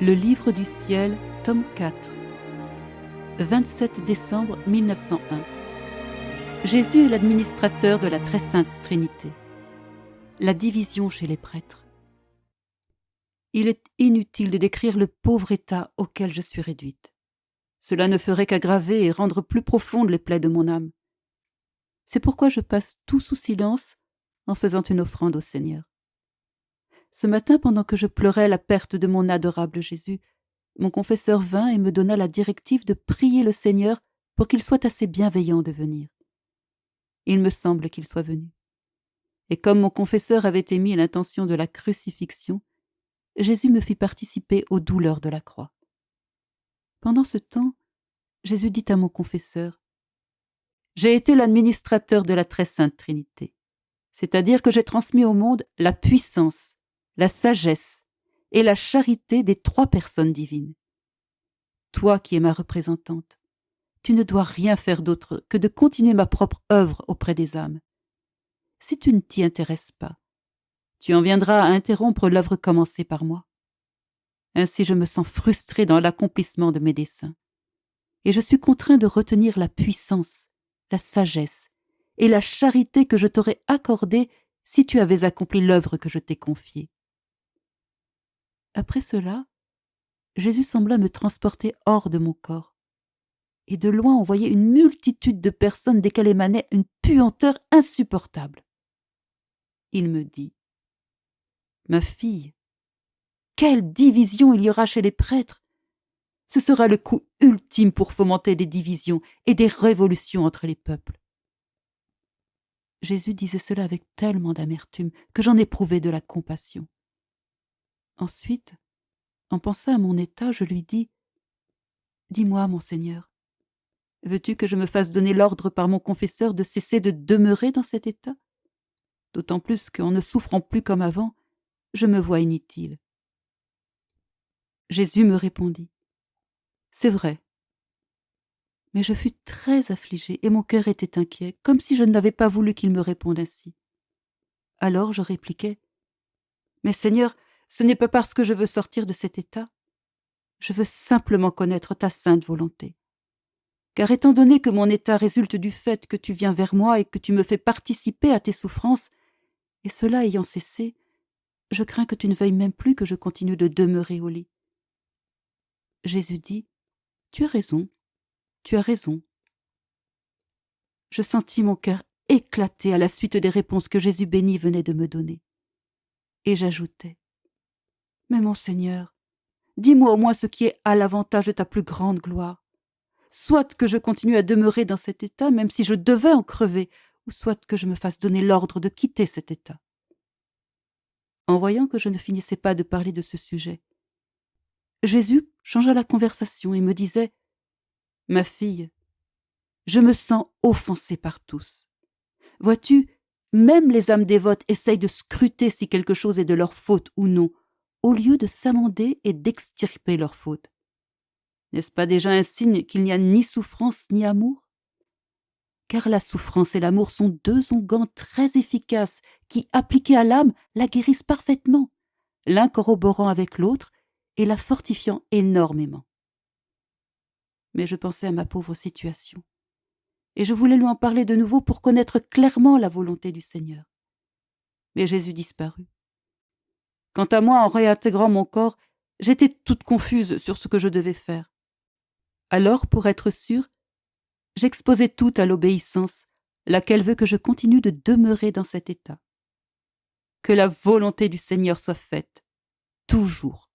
Le livre du ciel, tome 4. 27 décembre 1901. Jésus est l'administrateur de la très sainte Trinité. La division chez les prêtres. Il est inutile de décrire le pauvre état auquel je suis réduite. Cela ne ferait qu'aggraver et rendre plus profondes les plaies de mon âme. C'est pourquoi je passe tout sous silence en faisant une offrande au Seigneur. Ce matin, pendant que je pleurais la perte de mon adorable Jésus, mon confesseur vint et me donna la directive de prier le Seigneur pour qu'il soit assez bienveillant de venir. Il me semble qu'il soit venu. Et comme mon confesseur avait émis l'intention de la crucifixion, Jésus me fit participer aux douleurs de la croix. Pendant ce temps, Jésus dit à mon confesseur : « J'ai été l'administrateur de la très sainte Trinité, c'est-à-dire que j'ai transmis au monde la puissance, la sagesse et la charité des trois personnes divines. Toi qui es ma représentante, tu ne dois rien faire d'autre que de continuer ma propre œuvre auprès des âmes. Si tu ne t'y intéresses pas, tu en viendras à interrompre l'œuvre commencée par moi. Ainsi je me sens frustré dans l'accomplissement de mes desseins, et je suis contraint de retenir la puissance, la sagesse et la charité que je t'aurais accordées si tu avais accompli l'œuvre que je t'ai confiée. » Après cela, Jésus sembla me transporter hors de mon corps, et de loin on voyait une multitude de personnes desquelles émanait une puanteur insupportable. Il me dit : « Ma fille, quelle division il y aura chez les prêtres! Ce sera le coup ultime pour fomenter des divisions et des révolutions entre les peuples. » Jésus disait cela avec tellement d'amertume que j'en éprouvai de la compassion. Ensuite, en pensant à mon état, je lui dis : « Dis-moi, mon Seigneur, veux-tu que je me fasse donner l'ordre par mon confesseur de cesser de demeurer dans cet état ? D'autant plus qu'en ne souffrant plus comme avant, je me vois inutile. » Jésus me répondit : « C'est vrai. » Mais je fus très affligée et mon cœur était inquiet, comme si je n'avais pas voulu qu'il me réponde ainsi. Alors je répliquai : « Mais Seigneur, ce n'est pas parce que je veux sortir de cet état. Je veux simplement connaître ta sainte volonté. Car étant donné que mon état résulte du fait que tu viens vers moi et que tu me fais participer à tes souffrances, et cela ayant cessé, je crains que tu ne veuilles même plus que je continue de demeurer au lit. » Jésus dit : « Tu as raison, tu as raison. » Je sentis mon cœur éclater à la suite des réponses que Jésus béni venait de me donner. Et j'ajoutai : « Mais mon Seigneur, dis-moi au moins ce qui est à l'avantage de ta plus grande gloire. Soit que je continue à demeurer dans cet état, même si je devais en crever, ou soit que je me fasse donner l'ordre de quitter cet état. » En voyant que je ne finissais pas de parler de ce sujet, Jésus changea la conversation et me disait : « Ma fille, je me sens offensé par tous. Vois-tu, même les âmes dévotes essayent de scruter si quelque chose est de leur faute ou non, au lieu de s'amender et d'extirper leur faute. N'est-ce pas déjà un signe qu'il n'y a ni souffrance ni amour ? Car la souffrance et l'amour sont deux onguents très efficaces qui, appliqués à l'âme, la guérissent parfaitement, l'un corroborant avec l'autre et la fortifiant énormément. » Mais je pensais à ma pauvre situation, et je voulais lui en parler de nouveau pour connaître clairement la volonté du Seigneur. Mais Jésus disparut. Quant à moi, en réintégrant mon corps, j'étais toute confuse sur ce que je devais faire. Alors, pour être sûre, j'exposai tout à l'obéissance, laquelle veut que je continue de demeurer dans cet état. Que la volonté du Seigneur soit faite, toujours.